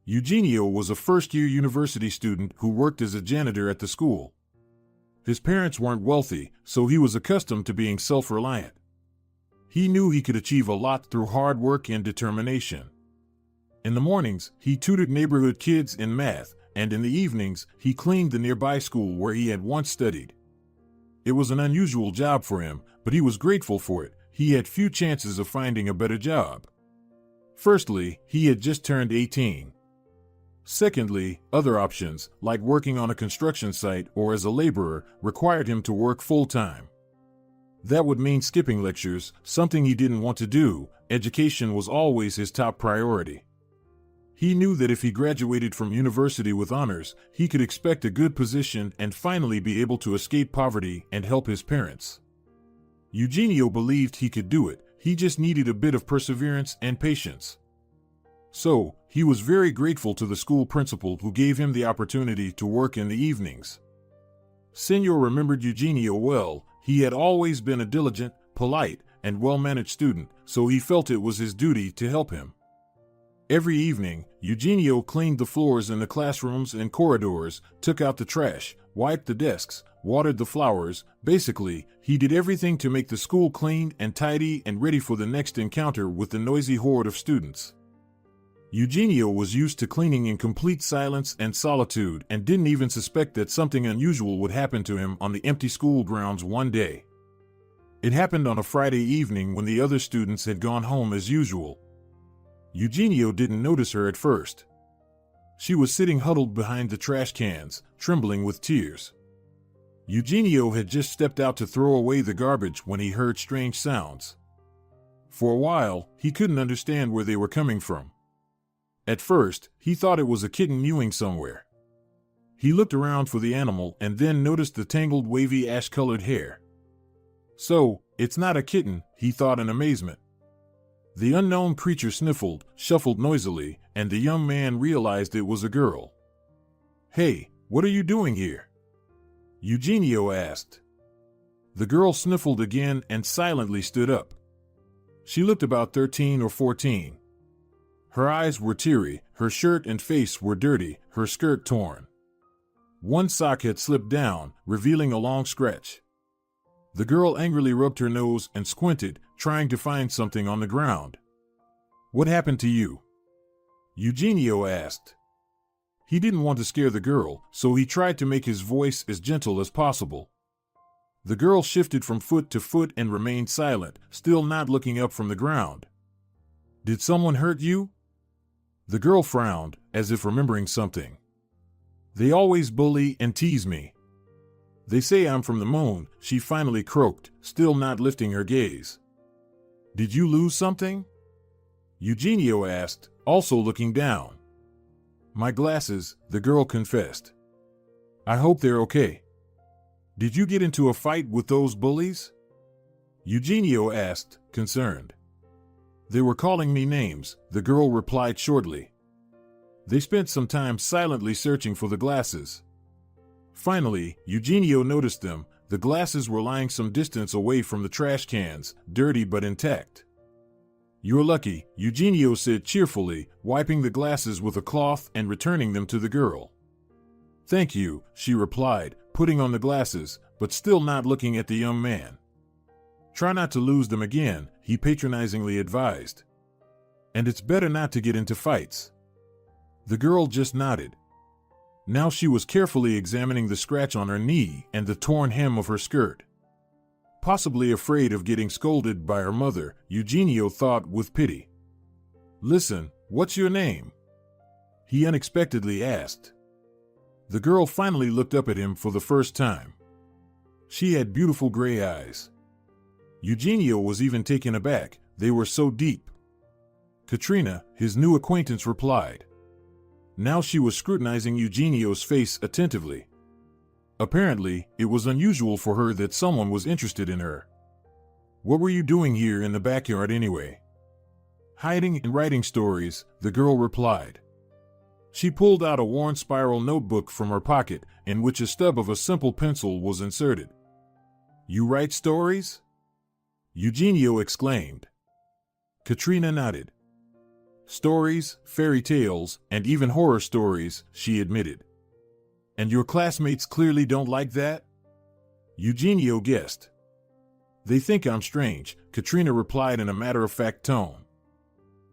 Eugenio was a first-year university student who worked as a janitor at the school. His parents weren't wealthy, so he was accustomed to being self-reliant. He knew he could achieve a lot through hard work and determination. In the mornings, he tutored neighborhood kids in math, and in the evenings, he cleaned the nearby school where he had once studied. It was an unusual job for him, but he was grateful for it. He had few chances of finding a better job. Firstly, he had just turned 18. Secondly, other options, like working on a construction site or as a laborer, required him to work full-time. That would mean skipping lectures, something he didn't want to do. Education was always his top priority. He knew that if he graduated from university with honors, he could expect a good position and finally be able to escape poverty and help his parents. Eugenio believed he could do it. He just needed a bit of perseverance and patience. So, he was very grateful to the school principal who gave him the opportunity to work in the evenings. Senor remembered Eugenio well. He had always been a diligent, polite, and well-managed student, so he felt it was his duty to help him. Every evening, Eugenio cleaned the floors in the classrooms and corridors, took out the trash, wiped the desks, watered the flowers. Basically, he did everything to make the school clean and tidy and ready for the next encounter with the noisy horde of students. Eugenio was used to cleaning in complete silence and solitude and didn't even suspect that something unusual would happen to him on the empty school grounds one day. It happened on a Friday evening when the other students had gone home as usual. Eugenio didn't notice her at first. She was sitting huddled behind the trash cans, trembling with tears. Eugenio had just stepped out to throw away the garbage when he heard strange sounds. For a while, he couldn't understand where they were coming from. At first, he thought it was a kitten mewing somewhere. He looked around for the animal and then noticed the tangled wavy ash-colored hair. So, it's not a kitten, he thought in amazement. The unknown creature sniffled, shuffled noisily, and the young man realized it was a girl. "Hey, what are you doing here?" Eugenio asked. The girl sniffled again and silently stood up. She looked about 13 or 14. Her eyes were teary, her shirt and face were dirty, her skirt torn. One sock had slipped down, revealing a long scratch. The girl angrily rubbed her nose and squinted, trying to find something on the ground. "What happened to you?" Eugenio asked. He didn't want to scare the girl, so he tried to make his voice as gentle as possible. The girl shifted from foot to foot and remained silent, still not looking up from the ground. "Did someone hurt you?" The girl frowned, as if remembering something. "They always bully and tease me. They say I'm from the moon," she finally croaked, still not lifting her gaze. "Did you lose something?" Eugenio asked, also looking down. "My glasses," the girl confessed. "I hope they're okay." "Did you get into a fight with those bullies?" Eugenio asked, concerned. "They were calling me names," the girl replied shortly. They spent some time silently searching for the glasses. Finally, Eugenio noticed them. The glasses were lying some distance away from the trash cans, dirty but intact. "You're lucky," Eugenio said cheerfully, wiping the glasses with a cloth and returning them to the girl. "Thank you," she replied, putting on the glasses, but still not looking at the young man. "Try not to lose them again," he patronizingly advised. "And it's better not to get into fights." The girl just nodded. Now she was carefully examining the scratch on her knee and the torn hem of her skirt. Possibly afraid of getting scolded by her mother, Eugenio thought with pity. "Listen, what's your name?" he unexpectedly asked. The girl finally looked up at him for the first time. She had beautiful gray eyes. Eugenio was even taken aback, they were so deep. "Katrina," his new acquaintance replied. Now she was scrutinizing Eugenio's face attentively. Apparently, it was unusual for her that someone was interested in her. "What were you doing here in the backyard anyway?" "Hiding and writing stories," the girl replied. She pulled out a worn spiral notebook from her pocket, in which a stub of a simple pencil was inserted. "You write stories?" Eugenio exclaimed. Katrina nodded. Stories, fairy tales, and even horror stories, she admitted. And your classmates clearly don't like that? Eugenio guessed. They think I'm strange, Katrina replied in a matter-of-fact tone.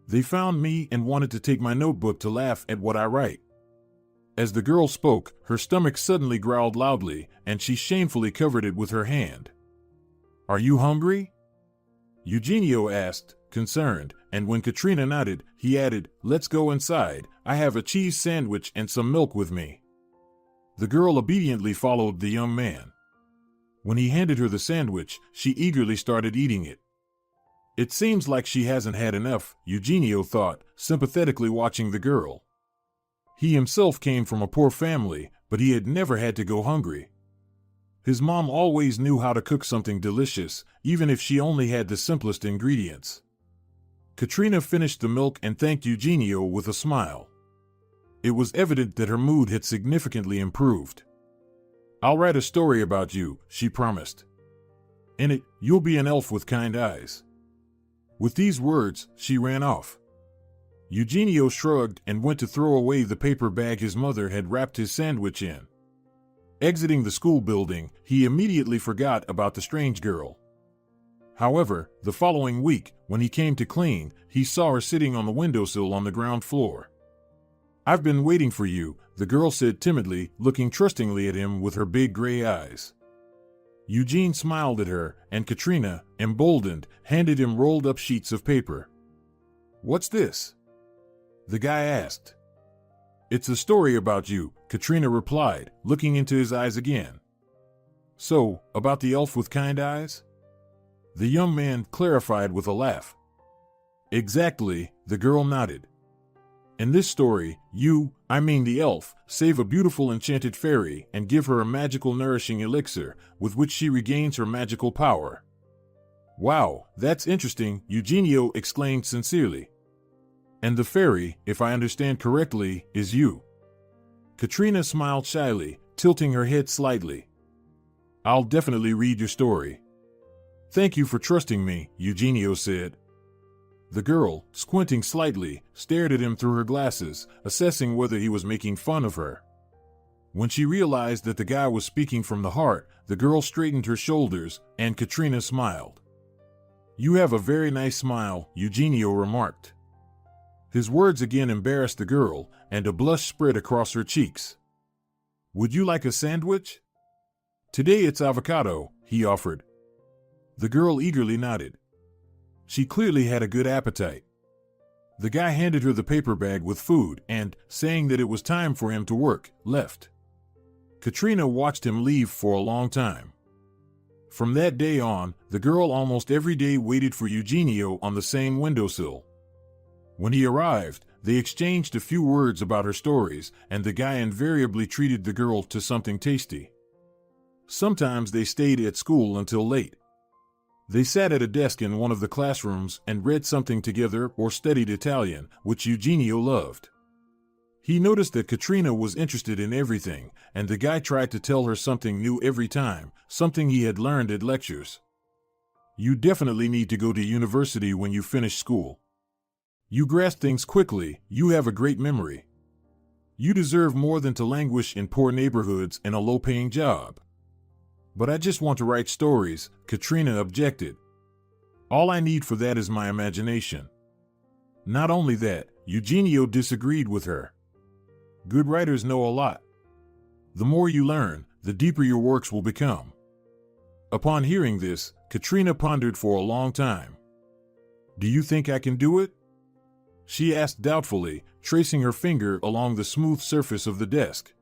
They found me and wanted to take my notebook to laugh at what I write. As the girl spoke, her stomach suddenly growled loudly, and she shamefully covered it with her hand. Are you hungry? Eugenio asked, concerned, and when Katrina nodded, he added, let's go inside, I have a cheese sandwich and some milk with me. The girl obediently followed the young man. When he handed her the sandwich, she eagerly started eating it. It seems like she hasn't had enough, Eugenio thought, sympathetically watching the girl. He himself came from a poor family, but he had never had to go hungry. His mom always knew how to cook something delicious, even if she only had the simplest ingredients. Katrina finished the milk and thanked Eugenio with a smile. It was evident that her mood had significantly improved. I'll write a story about you, she promised. In it, you'll be an elf with kind eyes. With these words, she ran off. Eugenio shrugged and went to throw away the paper bag his mother had wrapped his sandwich in. Exiting the school building, he immediately forgot about the strange girl. However, the following week, when he came to clean, he saw her sitting on the windowsill on the ground floor. I've been waiting for you, the girl said timidly, looking trustingly at him with her big gray eyes. Eugene smiled at her, and Katrina, emboldened, handed him rolled-up sheets of paper. What's this? The guy asked. It's a story about you, Katrina replied, looking into his eyes again. So, about the elf with kind eyes? The young man clarified with a laugh. Exactly, the girl nodded. In this story, you, I mean the elf, save a beautiful enchanted fairy and give her a magical nourishing elixir, with which she regains her magical power. Wow, that's interesting, Eugenio exclaimed sincerely. And the fairy, if I understand correctly, is you. Katrina smiled shyly, tilting her head slightly. I'll definitely read your story. Thank you for trusting me, Eugenio said. The girl, squinting slightly, stared at him through her glasses, assessing whether he was making fun of her. When she realized that the guy was speaking from the heart, the girl straightened her shoulders, and Katrina smiled. You have a very nice smile, Eugenio remarked. His words again embarrassed the girl, and a blush spread across her cheeks. Would you like a sandwich? Today it's avocado, he offered. The girl eagerly nodded. She clearly had a good appetite. The guy handed her the paper bag with food and, saying that it was time for him to work, left. Katrina watched him leave for a long time. From that day on, the girl almost every day waited for Eugenio on the same windowsill. When he arrived, they exchanged a few words about her stories, and the guy invariably treated the girl to something tasty. Sometimes they stayed at school until late. They sat at a desk in one of the classrooms and read something together or studied Italian, which Eugenio loved. He noticed that Katrina was interested in everything, and the guy tried to tell her something new every time, something he had learned at lectures. You definitely need to go to university when you finish school. You grasp things quickly, you have a great memory. You deserve more than to languish in poor neighborhoods and a low-paying job. But I just want to write stories, Katrina objected. All I need for that is my imagination. Not only that, Eugenio disagreed with her. Good writers know a lot. The more you learn, the deeper your works will become. Upon hearing this, Katrina pondered for a long time. Do you think I can do it? She asked doubtfully, tracing her finger along the smooth surface of the desk.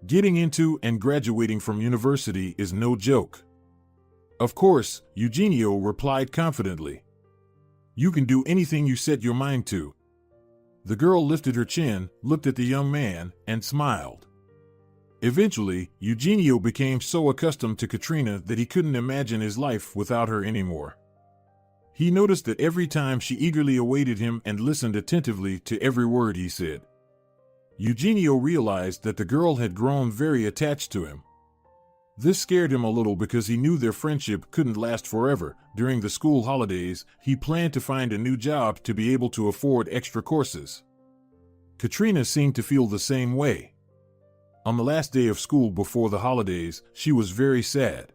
Getting into and graduating from university is no joke. Of course, Eugenio replied confidently. You can do anything you set your mind to. The girl lifted her chin, looked at the young man, and smiled. Eventually, Eugenio became so accustomed to Katrina that he couldn't imagine his life without her anymore. He noticed that every time she eagerly awaited him and listened attentively to every word he said. Eugenio realized that the girl had grown very attached to him. This scared him a little because he knew their friendship couldn't last forever. During the school holidays, he planned to find a new job to be able to afford extra courses. Katrina seemed to feel the same way. On the last day of school before the holidays, she was very sad.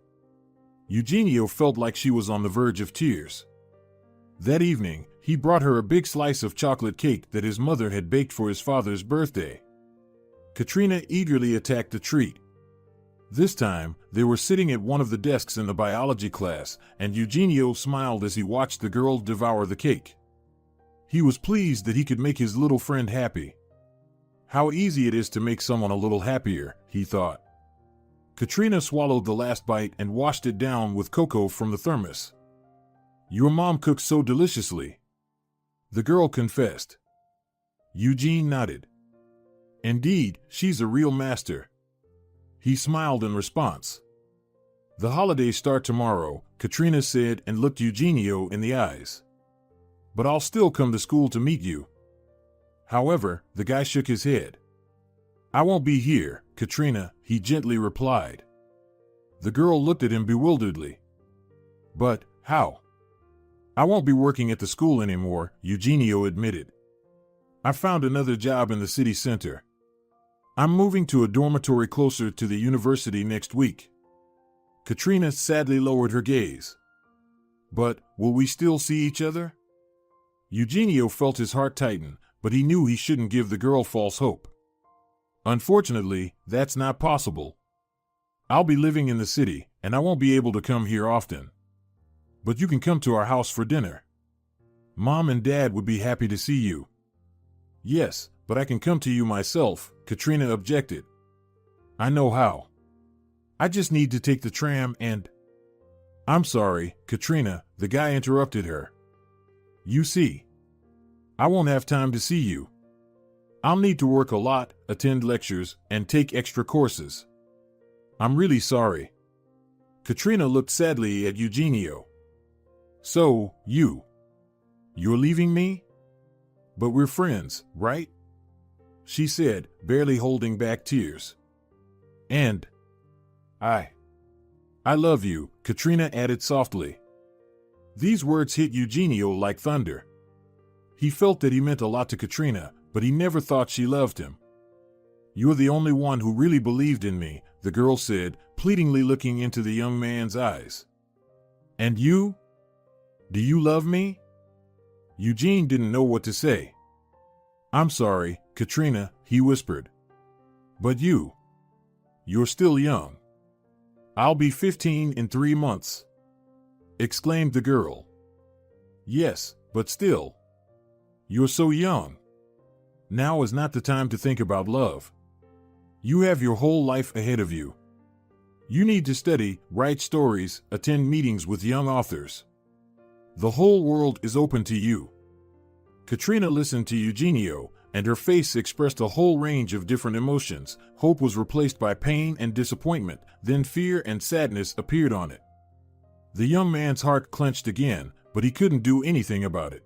Eugenio felt like she was on the verge of tears. That evening, he brought her a big slice of chocolate cake that his mother had baked for his father's birthday. Katrina eagerly attacked the treat. This time, they were sitting at one of the desks in the biology class, and Eugenio smiled as he watched the girl devour the cake. He was pleased that he could make his little friend happy. How easy it is to make someone a little happier, he thought. Katrina swallowed the last bite and washed it down with cocoa from the thermos. "Your mom cooks so deliciously," the girl confessed. Eugene nodded. "Indeed, she's a real master," he smiled in response. "The holidays start tomorrow," Katrina said and looked Eugenio in the eyes. "But I'll still come to school to meet you." However, the guy shook his head. "I won't be here, Katrina," he gently replied. The girl looked at him bewilderedly. "But, how?" "I won't be working at the school anymore," Eugenio admitted. "I found another job in the city center. I'm moving to a dormitory closer to the university next week." Katrina sadly lowered her gaze. "But, will we still see each other?" Eugenio felt his heart tighten, but he knew he shouldn't give the girl false hope. "Unfortunately, that's not possible. I'll be living in the city, and I won't be able to come here often. But you can come to our house for dinner. Mom and Dad would be happy to see you." "Yes, but I can come to you myself," Katrina objected. "I know how. I just need to take the tram and—" "I'm sorry, Katrina," the guy interrupted her. "You see, I won't have time to see you. I'll need to work a lot, attend lectures, and take extra courses. I'm really sorry." Katrina looked sadly at Eugenio. "So, you're leaving me? But we're friends, right?" she said, barely holding back tears. "And I love you," Katrina added softly. These words hit Eugenio like thunder. He felt that he meant a lot to Katrina, but he never thought she loved him. "You're the only one who really believed in me," the girl said, pleadingly looking into the young man's eyes. "And you? Do you love me?" Eugene didn't know what to say. "I'm sorry, Katrina," he whispered. "But you're still young." "I'll be 15 in 3 months," exclaimed the girl. "Yes, but still. You're so young. Now is not the time to think about love. You have your whole life ahead of you. You need to study, write stories, attend meetings with young authors. The whole world is open to you." Katrina listened to Eugenio, and her face expressed a whole range of different emotions. Hope was replaced by pain and disappointment, then fear and sadness appeared on it. The young man's heart clenched again, but he couldn't do anything about it.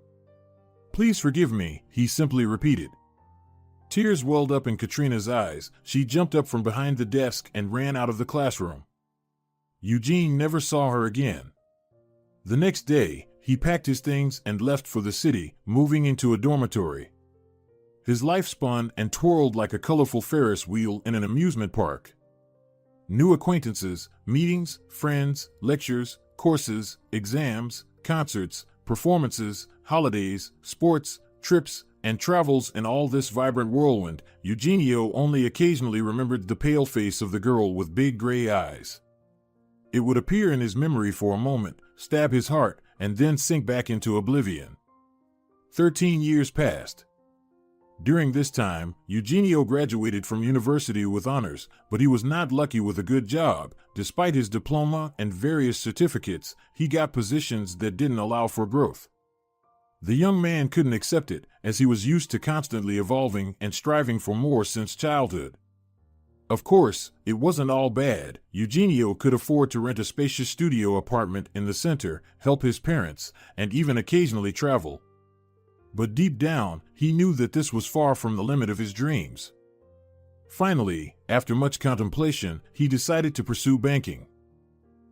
"Please forgive me," he simply repeated. Tears welled up in Katrina's eyes. She jumped up from behind the desk and ran out of the classroom. Eugene never saw her again. The next day, he packed his things and left for the city, moving into a dormitory. His life spun and twirled like a colorful Ferris wheel in an amusement park. New acquaintances, meetings, friends, lectures, courses, exams, concerts, performances, holidays, sports, trips, and travels in all this vibrant whirlwind. Eugenio only occasionally remembered the pale face of the girl with big gray eyes. It would appear in his memory for a moment, stab his heart, and then sink back into oblivion. 13 years passed. During this time, Eugenio graduated from university with honors, but he was not lucky with a good job. Despite his diploma and various certificates, he got positions that didn't allow for growth. The young man couldn't accept it, as he was used to constantly evolving and striving for more since childhood. Of course, it wasn't all bad. Eugenio could afford to rent a spacious studio apartment in the center, help his parents, and even occasionally travel. But deep down, he knew that this was far from the limit of his dreams. Finally, after much contemplation, he decided to pursue banking.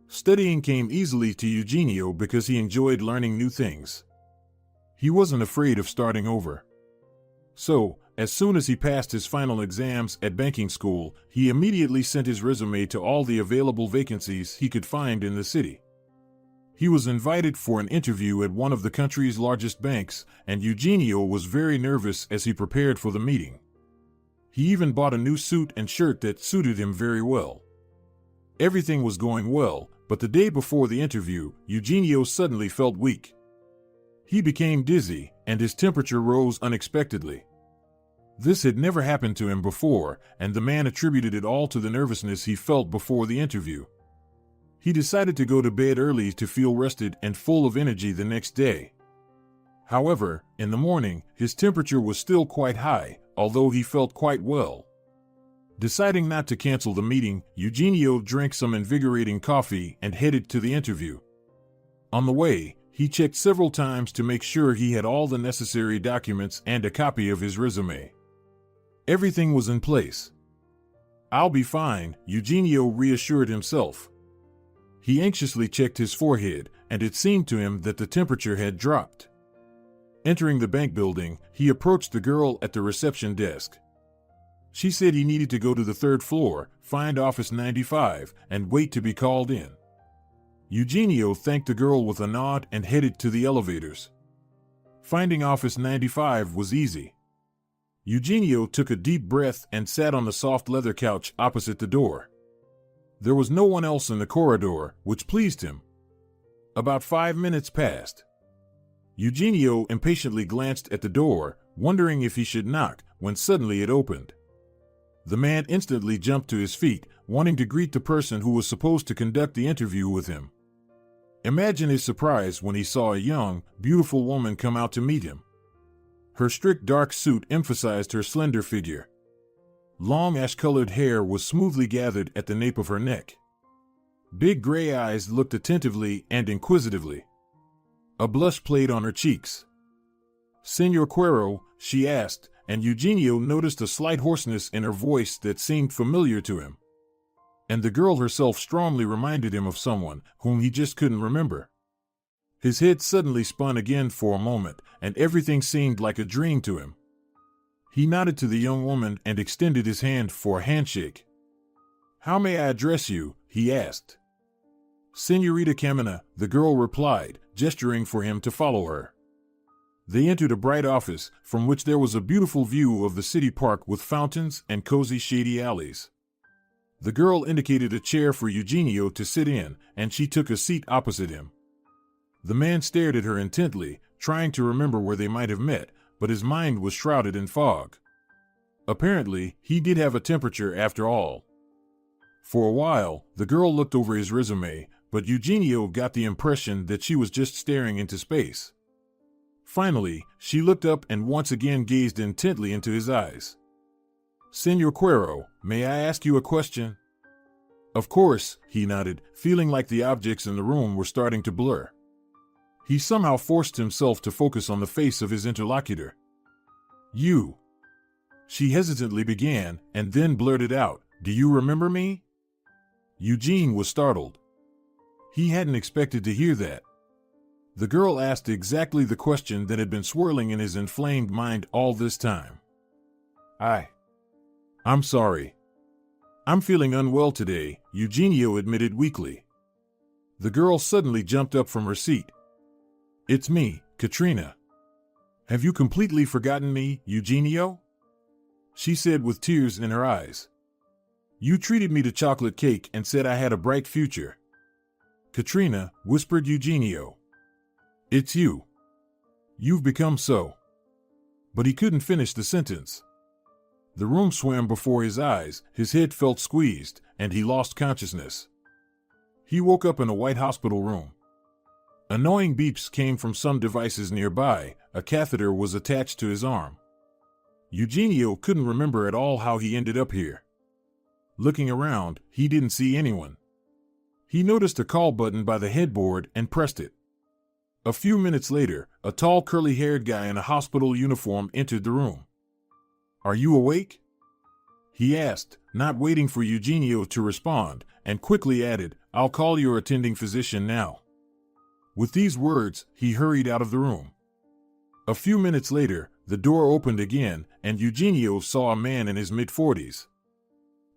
Studying came easily to Eugenio because he enjoyed learning new things. He wasn't afraid of starting over. So, as soon as he passed his final exams at banking school, he immediately sent his resume to all the available vacancies he could find in the city. He was invited for an interview at one of the country's largest banks, and Eugenio was very nervous as he prepared for the meeting. He even bought a new suit and shirt that suited him very well. Everything was going well, but the day before the interview, Eugenio suddenly felt weak. He became dizzy, and his temperature rose unexpectedly. This had never happened to him before, and the man attributed it all to the nervousness he felt before the interview. He decided to go to bed early to feel rested and full of energy the next day. However, in the morning, his temperature was still quite high, although he felt quite well. Deciding not to cancel the meeting, Eugenio drank some invigorating coffee and headed to the interview. On the way, he checked several times to make sure he had all the necessary documents and a copy of his resume. Everything was in place. "I'll be fine," Eugenio reassured himself. He anxiously checked his forehead, and it seemed to him that the temperature had dropped. Entering the bank building, he approached the girl at the reception desk. She said he needed to go to the third floor, find office 95, and wait to be called in. Eugenio thanked the girl with a nod and headed to the elevators. Finding office 95 was easy. Eugenio took a deep breath and sat on the soft leather couch opposite the door. There was no one else in the corridor, which pleased him. About 5 minutes passed. Eugenio impatiently glanced at the door, wondering if he should knock, when suddenly it opened. The man instantly jumped to his feet, wanting to greet the person who was supposed to conduct the interview with him. Imagine his surprise when he saw a young, beautiful woman come out to meet him. Her strict dark suit emphasized her slender figure. Long ash-colored hair was smoothly gathered at the nape of her neck. Big gray eyes looked attentively and inquisitively. A blush played on her cheeks. "Señor Cuero," she asked, and Eugenio noticed a slight hoarseness in her voice that seemed familiar to him. And the girl herself strongly reminded him of someone whom he just couldn't remember. His head suddenly spun again for a moment, and everything seemed like a dream to him. He nodded to the young woman and extended his hand for a handshake. "How may I address you?" he asked. "Señorita Camina," the girl replied, gesturing for him to follow her. They entered a bright office, from which there was a beautiful view of the city park with fountains and cozy shady alleys. The girl indicated a chair for Eugenio to sit in, and she took a seat opposite him. The man stared at her intently, trying to remember where they might have met, but his mind was shrouded in fog. Apparently, he did have a temperature after all. For a while, the girl looked over his resume, but Eugenio got the impression that she was just staring into space. Finally, she looked up and once again gazed intently into his eyes. "Señor Cuero, may I ask you a question?" "Of course," he nodded, feeling like the objects in the room were starting to blur. He somehow forced himself to focus on the face of his interlocutor. "You." She hesitantly began, and then blurted out, "Do you remember me?" Eugene was startled. He hadn't expected to hear that. The girl asked exactly the question that had been swirling in his inflamed mind all this time. I'm sorry. I'm feeling unwell today," Eugenio admitted weakly. The girl suddenly jumped up from her seat. "It's me, Katrina. Have you completely forgotten me, Eugenio?" she said with tears in her eyes. "You treated me to chocolate cake and said I had a bright future." "Katrina," whispered Eugenio. "It's you. You've become so." But he couldn't finish the sentence. The room swam before his eyes, his head felt squeezed, and he lost consciousness. He woke up in a white hospital room. Annoying beeps came from some devices nearby. A catheter was attached to his arm. Eugenio couldn't remember at all how he ended up here. Looking around, he didn't see anyone. He noticed a call button by the headboard and pressed it. A few minutes later, a tall curly-haired guy in a hospital uniform entered the room. "Are you awake?" he asked, not waiting for Eugenio to respond, and quickly added, "I'll call your attending physician now." With these words, he hurried out of the room. A few minutes later, the door opened again, and Eugenio saw a man in his mid-40s.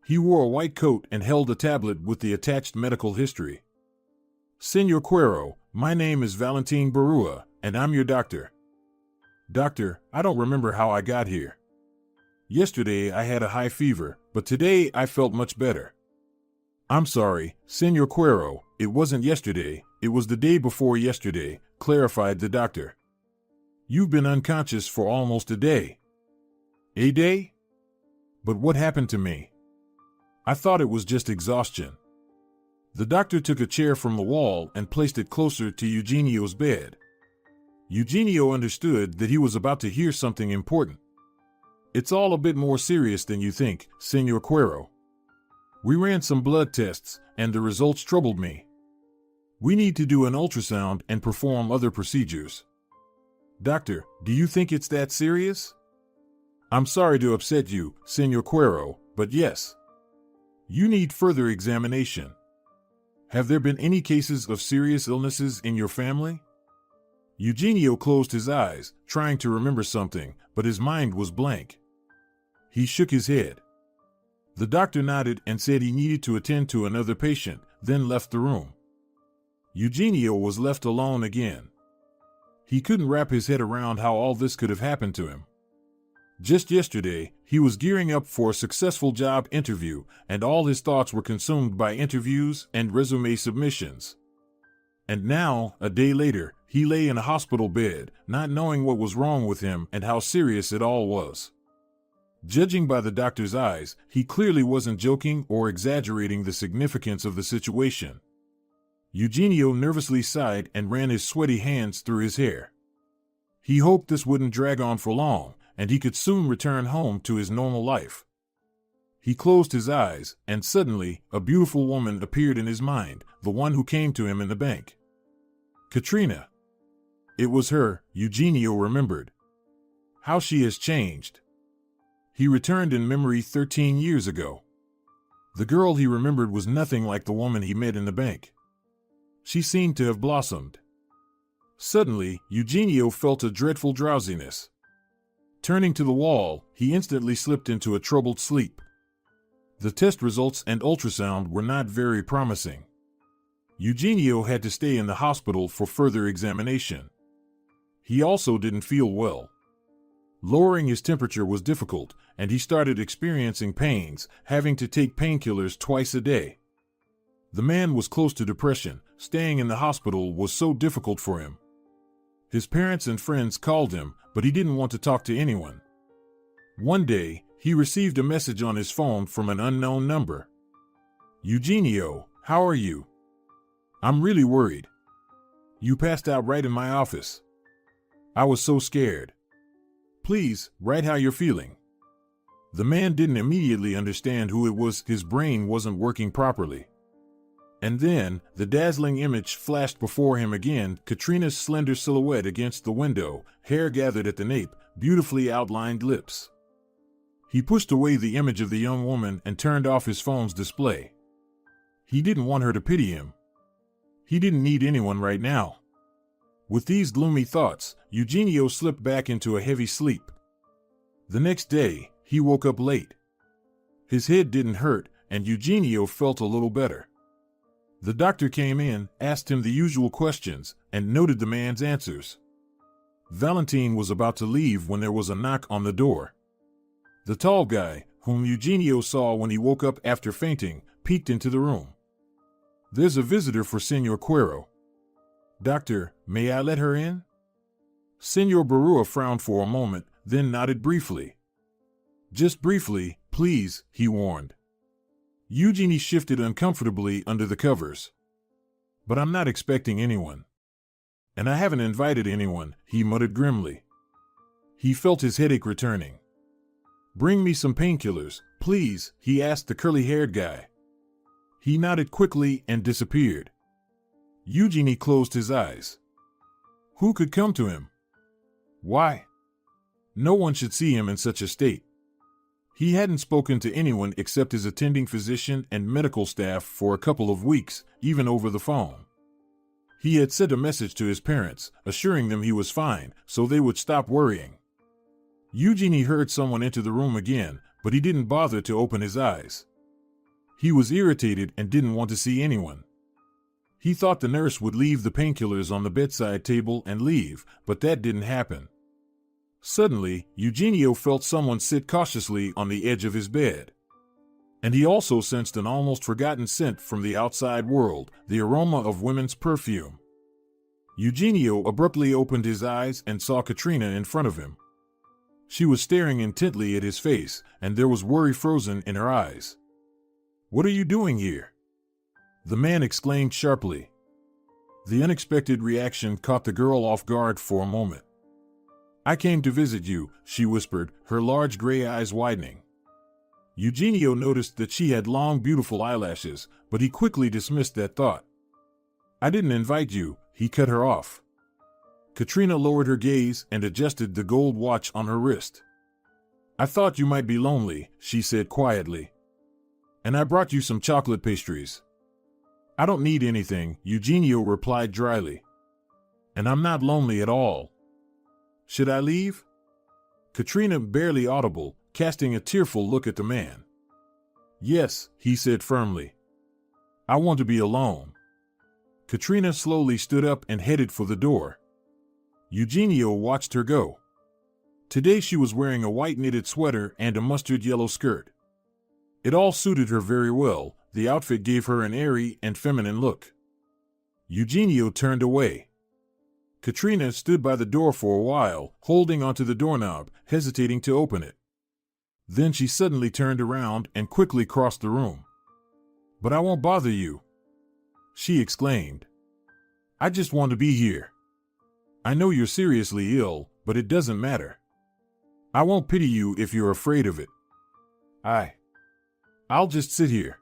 He wore a white coat and held a tablet with the attached medical history. "Senor Cuero, my name is Valentin Barua, and I'm your doctor." "Doctor, I don't remember how I got here. Yesterday I had a high fever, but today I felt much better." "I'm sorry, Senor Cuero, it wasn't yesterday, it was the day before yesterday," clarified the doctor. "You've been unconscious for almost a day." "A day? But what happened to me? I thought it was just exhaustion." The doctor took a chair from the wall and placed it closer to Eugenio's bed. Eugenio understood that he was about to hear something important. "It's all a bit more serious than you think, Senor Cuero. We ran some blood tests, and the results troubled me. We need to do an ultrasound and perform other procedures." "Doctor, do you think it's that serious?" "I'm sorry to upset you, Senor Cuero, but yes. You need further examination. Have there been any cases of serious illnesses in your family?" Eugenio closed his eyes, trying to remember something, but his mind was blank. He shook his head. The doctor nodded and said he needed to attend to another patient, then left the room. Eugenio was left alone again. He couldn't wrap his head around how all this could have happened to him. Just yesterday, he was gearing up for a successful job interview, and all his thoughts were consumed by interviews and resume submissions. And now, a day later, he lay in a hospital bed, not knowing what was wrong with him and how serious it all was. Judging by the doctor's eyes, he clearly wasn't joking or exaggerating the significance of the situation. Eugenio nervously sighed and ran his sweaty hands through his hair. He hoped this wouldn't drag on for long, and he could soon return home to his normal life. He closed his eyes, and suddenly, a beautiful woman appeared in his mind, the one who came to him in the bank. Katrina. It was her, Eugenio remembered. How she has changed. He returned in memory 13 years ago. The girl he remembered was nothing like the woman he met in the bank. She seemed to have blossomed. Suddenly, Eugenio felt a dreadful drowsiness. Turning to the wall, he instantly slipped into a troubled sleep. The test results and ultrasound were not very promising. Eugenio had to stay in the hospital for further examination. He also didn't feel well. Lowering his temperature was difficult, and he started experiencing pains, having to take painkillers twice a day. The man was close to depression. Staying in the hospital was so difficult for him. His parents and friends called him, but he didn't want to talk to anyone. One day, he received a message on his phone from an unknown number. "Eugenio, how are you? I'm really worried. You passed out right in my office. I was so scared. Please, write how you're feeling." The man didn't immediately understand who it was. His brain wasn't working properly. And then, the dazzling image flashed before him again, Katrina's slender silhouette against the window, hair gathered at the nape, beautifully outlined lips. He pushed away the image of the young woman and turned off his phone's display. He didn't want her to pity him. He didn't need anyone right now. With these gloomy thoughts, Eugenio slipped back into a heavy sleep. The next day, he woke up late. His head didn't hurt, and Eugenio felt a little better. The doctor came in, asked him the usual questions, and noted the man's answers. Valentin was about to leave when there was a knock on the door. The tall guy, whom Eugenio saw when he woke up after fainting, peeked into the room. "There's a visitor for Senor Cuero." "Doctor, may I let her in?" Senor Barua frowned for a moment, then nodded briefly. "Just briefly, please," he warned. Eugenie shifted uncomfortably under the covers. "But I'm not expecting anyone. And I haven't invited anyone," he muttered grimly. He felt his headache returning. "Bring me some painkillers, please," he asked the curly-haired guy. He nodded quickly and disappeared. Eugenie closed his eyes. Who could come to him? Why? No one should see him in such a state. He hadn't spoken to anyone except his attending physician and medical staff for a couple of weeks, even over the phone. He had sent a message to his parents, assuring them he was fine, so they would stop worrying. Eugenie heard someone enter the room again, but he didn't bother to open his eyes. He was irritated and didn't want to see anyone. He thought the nurse would leave the painkillers on the bedside table and leave, but that didn't happen. Suddenly, Eugenio felt someone sit cautiously on the edge of his bed. And he also sensed an almost forgotten scent from the outside world, the aroma of women's perfume. Eugenio abruptly opened his eyes and saw Katrina in front of him. She was staring intently at his face, and there was worry frozen in her eyes. "What are you doing here?" the man exclaimed sharply. The unexpected reaction caught the girl off guard for a moment. "I came to visit you," she whispered, her large gray eyes widening. Eugenio noticed that she had long, beautiful eyelashes, but he quickly dismissed that thought. "I didn't invite you," he cut her off. Katrina lowered her gaze and adjusted the gold watch on her wrist. "I thought you might be lonely," she said quietly. "And I brought you some chocolate pastries." "I don't need anything," Eugenio replied dryly. "And I'm not lonely at all. Should I leave?" Katrina, barely audible, casting a tearful look at the man. "Yes," he said firmly. "I want to be alone." Katrina slowly stood up and headed for the door. Eugenio watched her go. Today she was wearing a white knitted sweater and a mustard yellow skirt. It all suited her very well. The outfit gave her an airy and feminine look. Eugenio turned away. Katrina stood by the door for a while, holding onto the doorknob, hesitating to open it. Then she suddenly turned around and quickly crossed the room. "But I won't bother you," she exclaimed. "I just want to be here. I know you're seriously ill, but it doesn't matter. I won't pity you if you're afraid of it. I'll just sit here.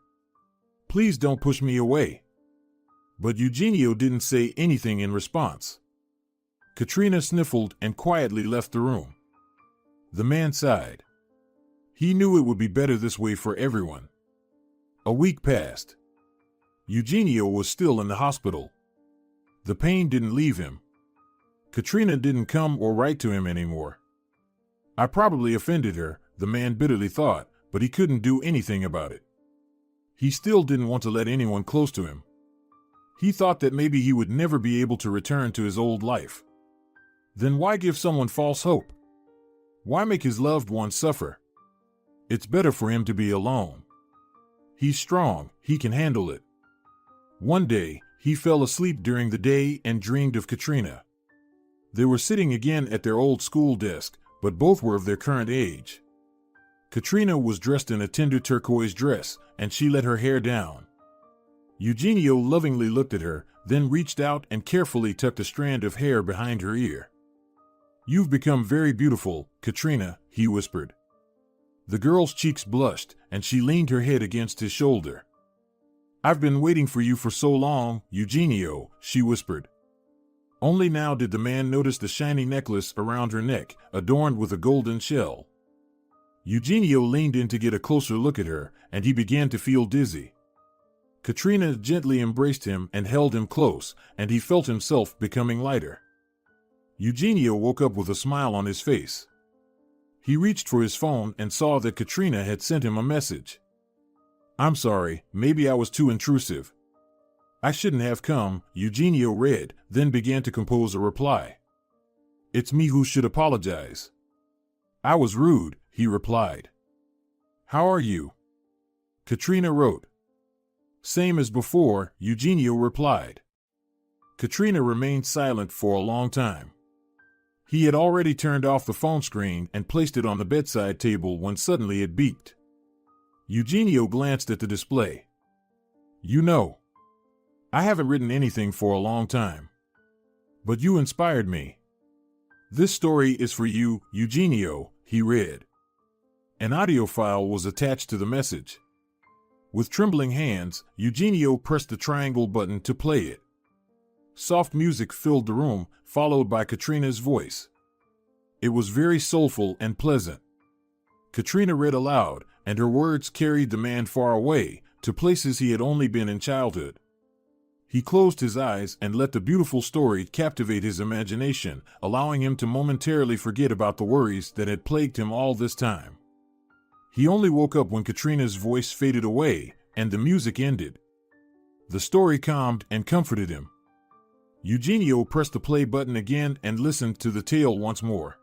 Please don't push me away." But Eugenio didn't say anything in response. Katrina sniffled and quietly left the room. The man sighed. He knew it would be better this way for everyone. A week passed. Eugenio was still in the hospital. The pain didn't leave him. Katrina didn't come or write to him anymore. I probably offended her, the man bitterly thought, but he couldn't do anything about it. He still didn't want to let anyone close to him. He thought that maybe he would never be able to return to his old life. Then why give someone false hope? Why make his loved ones suffer? It's better for him to be alone. He's strong, he can handle it. One day, he fell asleep during the day and dreamed of Katrina. They were sitting again at their old school desk, but both were of their current age. Katrina was dressed in a tender turquoise dress, and she let her hair down. Eugenio lovingly looked at her, then reached out and carefully tucked a strand of hair behind her ear. "You've become very beautiful, Katrina," he whispered. The girl's cheeks blushed, and she leaned her head against his shoulder. "I've been waiting for you for so long, Eugenio," she whispered. Only now did the man notice the shiny necklace around her neck, adorned with a golden shell. Eugenio leaned in to get a closer look at her, and he began to feel dizzy. Katrina gently embraced him and held him close, and he felt himself becoming lighter. Eugenio woke up with a smile on his face. He reached for his phone and saw that Katrina had sent him a message. "I'm sorry, maybe I was too intrusive. I shouldn't have come," Eugenio read, then began to compose a reply. "It's me who should apologize. I was rude," he replied. "How are you?" Katrina wrote. "Same as before," Eugenio replied. Katrina remained silent for a long time. He had already turned off the phone screen and placed it on the bedside table when suddenly it beeped. Eugenio glanced at the display. "You know, I haven't written anything for a long time. But you inspired me. This story is for you, Eugenio," he read. An audio file was attached to the message. With trembling hands, Eugenio pressed the triangle button to play it. Soft music filled the room, followed by Katrina's voice. It was very soulful and pleasant. Katrina read aloud, and her words carried the man far away, to places he had only been in childhood. He closed his eyes and let the beautiful story captivate his imagination, allowing him to momentarily forget about the worries that had plagued him all this time. He only woke up when Katrina's voice faded away, and the music ended. The story calmed and comforted him. Eugenio pressed the play button again and listened to the tale once more.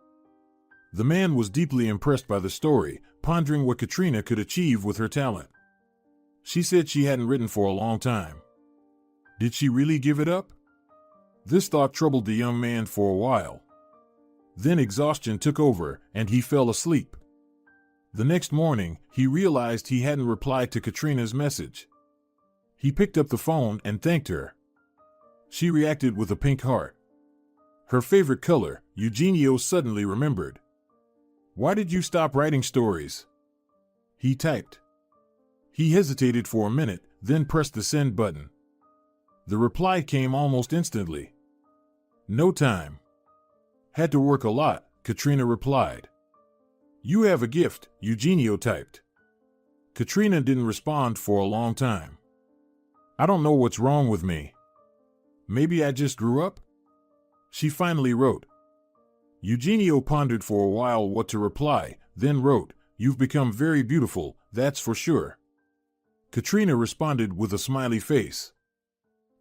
The man was deeply impressed by the story, pondering what Katrina could achieve with her talent. She said she hadn't written for a long time. Did she really give it up? This thought troubled the young man for a while. Then exhaustion took over, and he fell asleep. The next morning, he realized he hadn't replied to Katrina's message. He picked up the phone and thanked her. She reacted with a pink heart. Her favorite color, Eugenio suddenly remembered. "Why did you stop writing stories?" he typed. He hesitated for a minute, then pressed the send button. The reply came almost instantly. "No time. Had to work a lot," Katrina replied. "You have a gift," Eugenio typed. Katrina didn't respond for a long time. "I don't know what's wrong with me. Maybe I just grew up?" she finally wrote. Eugenio pondered for a while what to reply, then wrote, "You've become very beautiful, that's for sure." Katrina responded with a smiley face.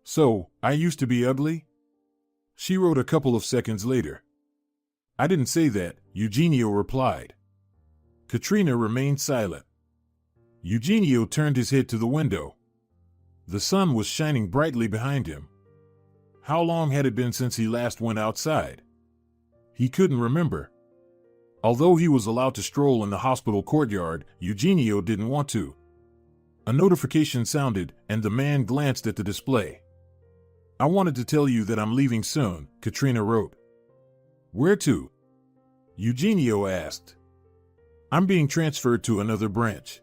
"So, I used to be ugly?" she wrote a couple of seconds later. "I didn't say that," Eugenio replied. Katrina remained silent. Eugenio turned his head to the window. The sun was shining brightly behind him. How long had it been since he last went outside? He couldn't remember. Although he was allowed to stroll in the hospital courtyard, Eugenio didn't want to. A notification sounded, and the man glanced at the display. "I wanted to tell you that I'm leaving soon," Katrina wrote. "Where to?" Eugenio asked. "I'm being transferred to another branch."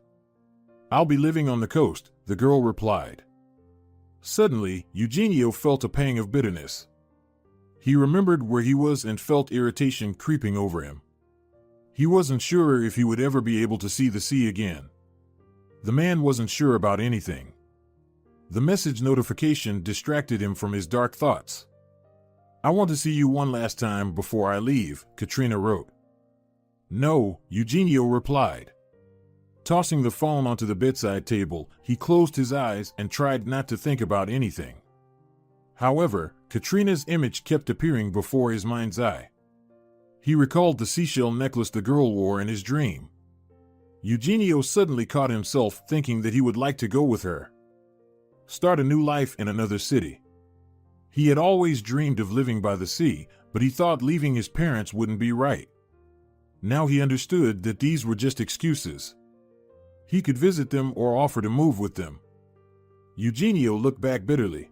"I'll be living on the coast," the girl replied. Suddenly, Eugenio felt a pang of bitterness. He remembered where he was and felt irritation creeping over him. He wasn't sure if he would ever be able to see the sea again. The man wasn't sure about anything. The message notification distracted him from his dark thoughts. "I want to see you one last time before I leave," Katrina wrote. "No," Eugenio replied. Tossing the phone onto the bedside table, he closed his eyes and tried not to think about anything. However, Katrina's image kept appearing before his mind's eye. He recalled the seashell necklace the girl wore in his dream. Eugenio suddenly caught himself thinking that he would like to go with her. Start a new life in another city. He had always dreamed of living by the sea, but he thought leaving his parents wouldn't be right. Now he understood that these were just excuses. He could visit them or offer to move with them. Eugenio looked back bitterly.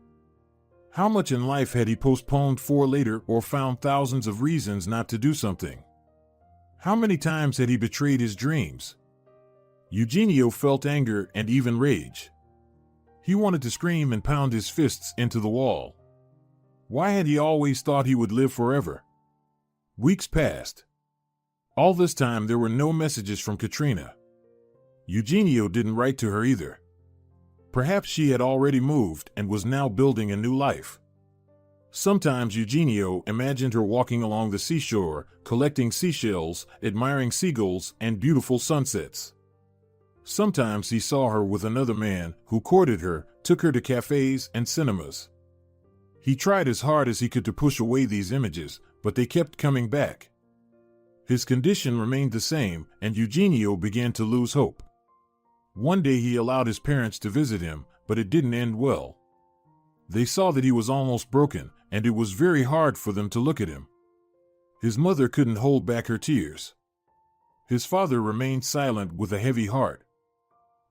How much in life had he postponed for later or found thousands of reasons not to do something? How many times had he betrayed his dreams? Eugenio felt anger and even rage. He wanted to scream and pound his fists into the wall. Why had he always thought he would live forever? Weeks passed. All this time there were no messages from Katrina. Eugenio didn't write to her either. Perhaps she had already moved and was now building a new life. Sometimes Eugenio imagined her walking along the seashore, collecting seashells, admiring seagulls, and beautiful sunsets. Sometimes he saw her with another man who courted her, took her to cafes and cinemas. He tried as hard as he could to push away these images, but they kept coming back. His condition remained the same, and Eugenio began to lose hope. One day he allowed his parents to visit him, but it didn't end well. They saw that he was almost broken, and it was very hard for them to look at him. His mother couldn't hold back her tears. His father remained silent with a heavy heart.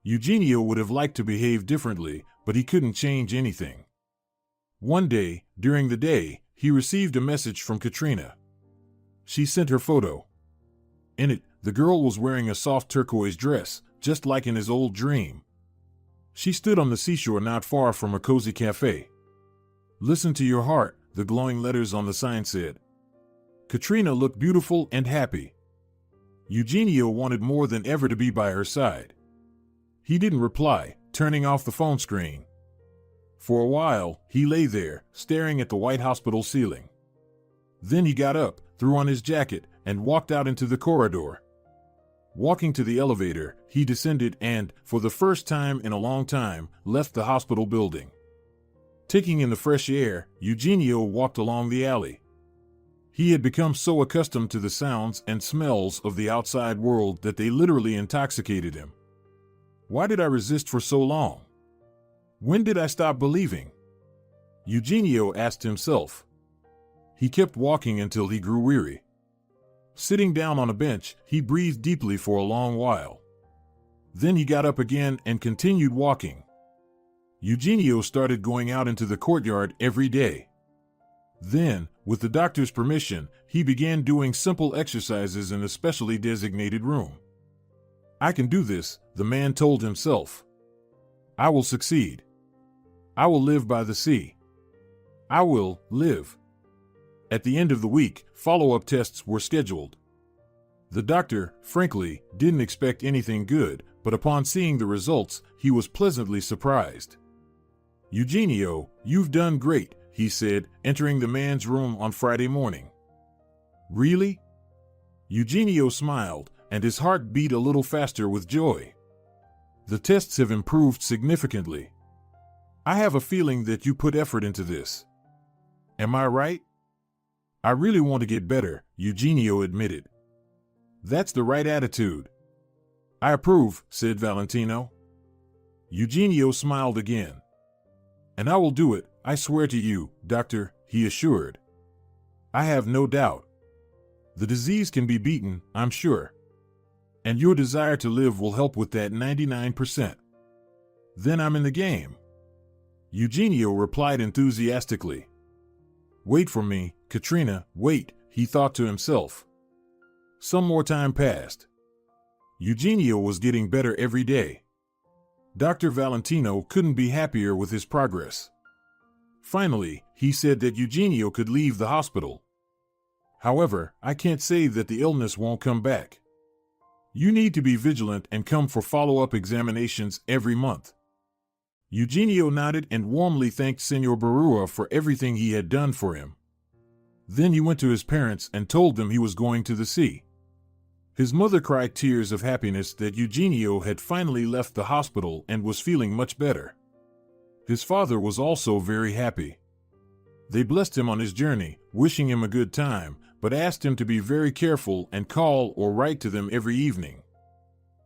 Eugenio would have liked to behave differently, but he couldn't change anything. One day, during the day, he received a message from Katrina. She sent her photo. In it, the girl was wearing a soft turquoise dress, just like in his old dream. She stood on the seashore not far from a cozy cafe. "Listen to your heart," the glowing letters on the sign said. Katrina looked beautiful and happy. Eugenio wanted more than ever to be by her side. He didn't reply, turning off the phone screen. For a while, he lay there, staring at the white hospital ceiling. Then he got up, threw on his jacket, and walked out into the corridor. Walking to the elevator, he descended and, for the first time in a long time, left the hospital building. Taking in the fresh air, Eugenio walked along the alley. He had become so accustomed to the sounds and smells of the outside world that they literally intoxicated him. Why did I resist for so long? When did I stop believing? Eugenio asked himself. He kept walking until he grew weary. Sitting down on a bench, he breathed deeply for a long while. Then he got up again and continued walking. Eugenio started going out into the courtyard every day. Then, with the doctor's permission, he began doing simple exercises in a specially designated room. I can do this, the man told himself. I will succeed. I will live by the sea. I will live. At the end of the week, follow-up tests were scheduled. The doctor, frankly, didn't expect anything good, but upon seeing the results, he was pleasantly surprised. Eugenio, you've done great, he said, entering the man's room on Friday morning. Really? Eugenio smiled, and his heart beat a little faster with joy. The tests have improved significantly. I have a feeling that you put effort into this. Am I right? I really want to get better, Eugenio admitted. That's the right attitude. I approve, said Valentino. Eugenio smiled again. And I will do it, I swear to you, doctor, he assured. I have no doubt. The disease can be beaten, I'm sure. And your desire to live will help with that 99%. Then I'm in the game. Eugenio replied enthusiastically. Wait for me, Katrina, wait, he thought to himself. Some more time passed. Eugenio was getting better every day. Dr. Valentino couldn't be happier with his progress. Finally, he said that Eugenio could leave the hospital. However, I can't say that the illness won't come back. You need to be vigilant and come for follow-up examinations every month. Eugenio nodded and warmly thanked Senor Barua for everything he had done for him. Then he went to his parents and told them he was going to the sea. His mother cried tears of happiness that Eugenio had finally left the hospital and was feeling much better. His father was also very happy. They blessed him on his journey, wishing him a good time, but asked him to be very careful and call or write to them every evening.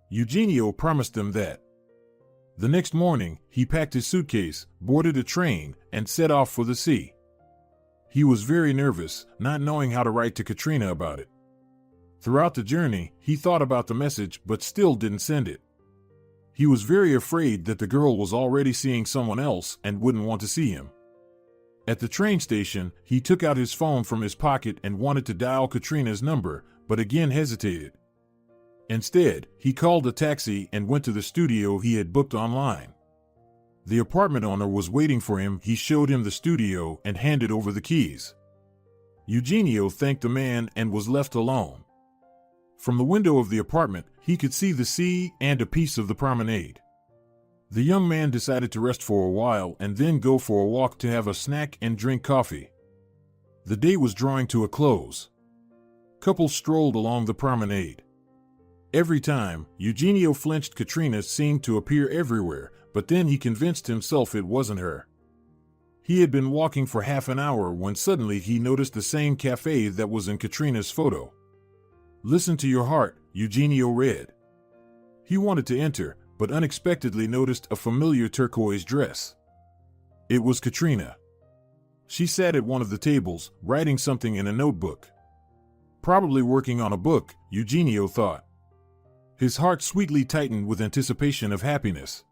Eugenio promised them that. The next morning, he packed his suitcase, boarded a train, and set off for the sea. He was very nervous, not knowing how to write to Katrina about it. Throughout the journey, he thought about the message but still didn't send it. He was very afraid that the girl was already seeing someone else and wouldn't want to see him. At the train station, he took out his phone from his pocket and wanted to dial Katrina's number, but again hesitated. Instead, he called a taxi and went to the studio he had booked online. The apartment owner was waiting for him. He showed him the studio and handed over the keys. Eugenio thanked the man and was left alone. From the window of the apartment, he could see the sea and a piece of the promenade. The young man decided to rest for a while and then go for a walk to have a snack and drink coffee. The day was drawing to a close. Couples strolled along the promenade. Every time, Eugenio flinched. Katrina seemed to appear everywhere, but then he convinced himself it wasn't her. He had been walking for half an hour when suddenly he noticed the same cafe that was in Katrina's photo. Listen to your heart, Eugenio read. He wanted to enter, but unexpectedly noticed a familiar turquoise dress. It was Katrina. She sat at one of the tables, writing something in a notebook. Probably working on a book, Eugenio thought. His heart sweetly tightened with anticipation of happiness.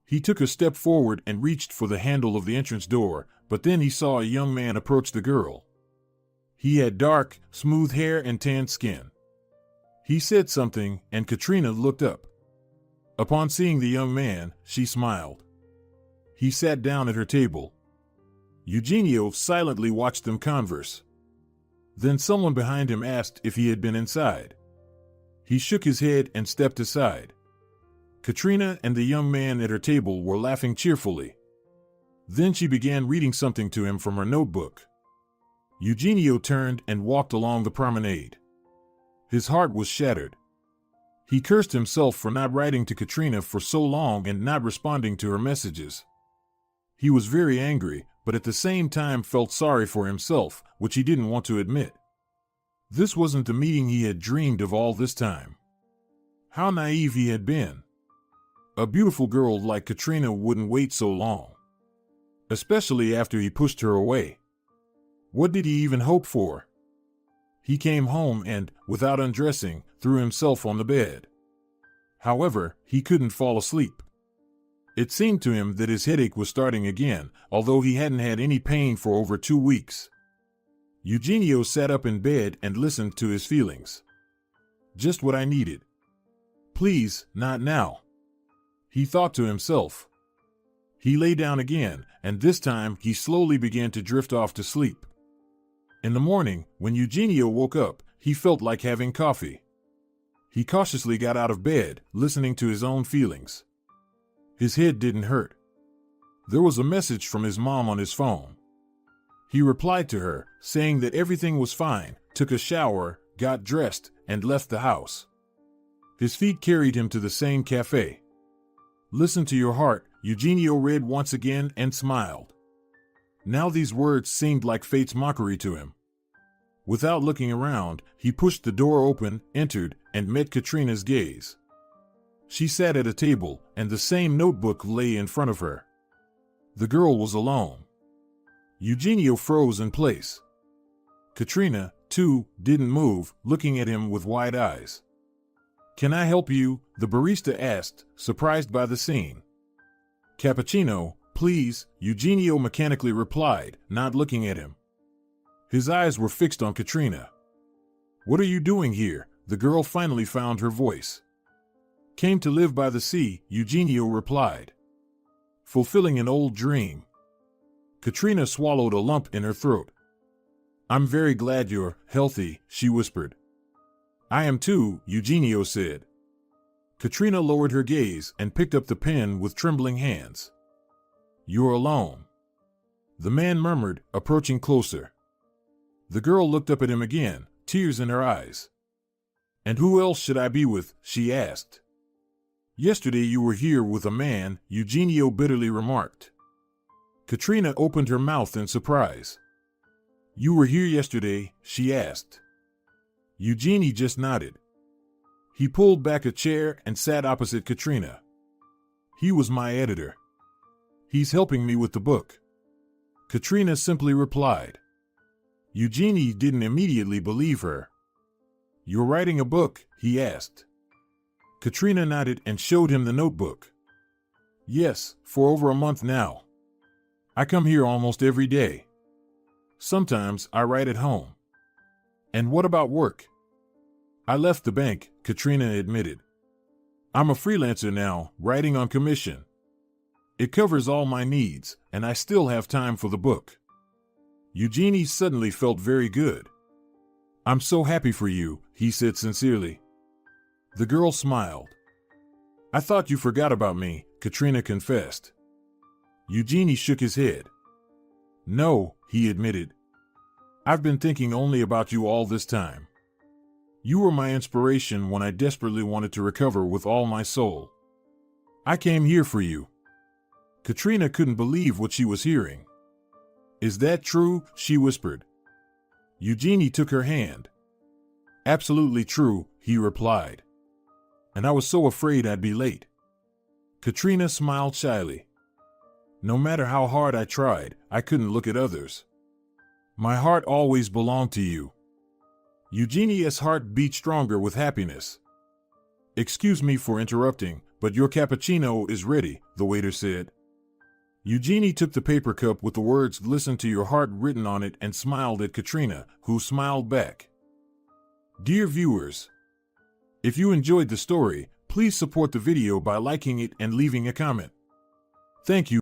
He took a step forward and reached for the handle of the entrance door, but then he saw a young man approach the girl. He had dark, smooth hair and tanned skin. He said something, and Katrina looked up. Upon seeing the young man, she smiled. He sat down at her table. Eugenio silently watched them converse. Then someone behind him asked if he had been inside. He shook his head and stepped aside. Katrina and the young man at her table were laughing cheerfully. Then she began reading something to him from her notebook. Eugenio turned and walked along the promenade. His heart was shattered. He cursed himself for not writing to Katrina for so long and not responding to her messages. He was very angry, but at the same time felt sorry for himself, which he didn't want to admit. This wasn't the meeting he had dreamed of all this time. How naive he had been. A beautiful girl like Katrina wouldn't wait so long. Especially after he pushed her away. What did he even hope for? He came home and, without undressing, threw himself on the bed. However, he couldn't fall asleep. It seemed to him that his headache was starting again, although he hadn't had any pain for over 2 weeks. Eugenio sat up in bed and listened to his feelings. Just what I needed. Please, not now. He thought to himself. He lay down again, and this time he slowly began to drift off to sleep. In the morning, when Eugenio woke up, he felt like having coffee. He cautiously got out of bed, listening to his own feelings. His head didn't hurt. There was a message from his mom on his phone. He replied to her, saying that everything was fine, took a shower, got dressed, and left the house. His feet carried him to the same cafe. Listen to your heart, Eugenio read once again and smiled. Now these words seemed like fate's mockery to him. Without looking around, he pushed the door open, entered, and met Katrina's gaze. She sat at a table, and the same notebook lay in front of her. The girl was alone. Eugenio froze in place. Katrina, too, didn't move, looking at him with wide eyes. "Can I help you?" the barista asked, surprised by the scene. "Cappuccino, please," Eugenio mechanically replied, not looking at him. His eyes were fixed on Katrina. "What are you doing here?" The girl finally found her voice. "Came to live by the sea," Eugenio replied. "Fulfilling an old dream." Katrina swallowed a lump in her throat. "I'm very glad you're healthy," she whispered. "I am too," Eugenio said. Katrina lowered her gaze and picked up the pen with trembling hands. "You're alone," the man murmured, approaching closer. The girl looked up at him again, tears in her eyes. "And who else should I be with?" she asked. "Yesterday you were here with a man," Eugenio bitterly remarked. Katrina opened her mouth in surprise. "You were here yesterday?" she asked. Eugenie just nodded. He pulled back a chair and sat opposite Katrina. "He was my editor. He's helping me with the book," Katrina simply replied. Eugenie didn't immediately believe her. "You're writing a book?" he asked. Katrina nodded and showed him the notebook. "Yes, for over a month now. I come here almost every day. Sometimes I write at home." "And what about work?" "I left the bank," Katrina admitted. "I'm a freelancer now, writing on commission. It covers all my needs, and I still have time for the book." Eugenie suddenly felt very good. "I'm so happy for you," he said sincerely. The girl smiled. "I thought you forgot about me," Katrina confessed. Eugenie shook his head. "No," he admitted. "I've been thinking only about you all this time. You were my inspiration when I desperately wanted to recover with all my soul. I came here for you." Katrina couldn't believe what she was hearing. "Is that true?" she whispered. Eugenie took her hand. "Absolutely true," he replied. "And I was so afraid I'd be late." Katrina smiled shyly. "No matter how hard I tried, I couldn't look at others. My heart always belonged to you." Eugenia's heart beat stronger with happiness. "Excuse me for interrupting, but your cappuccino is ready," the waiter said. Eugenie took the paper cup with the words "Listen to your heart" written on it and smiled at Katrina, who smiled back. Dear viewers, if you enjoyed the story, please support the video by liking it and leaving a comment. Thank you.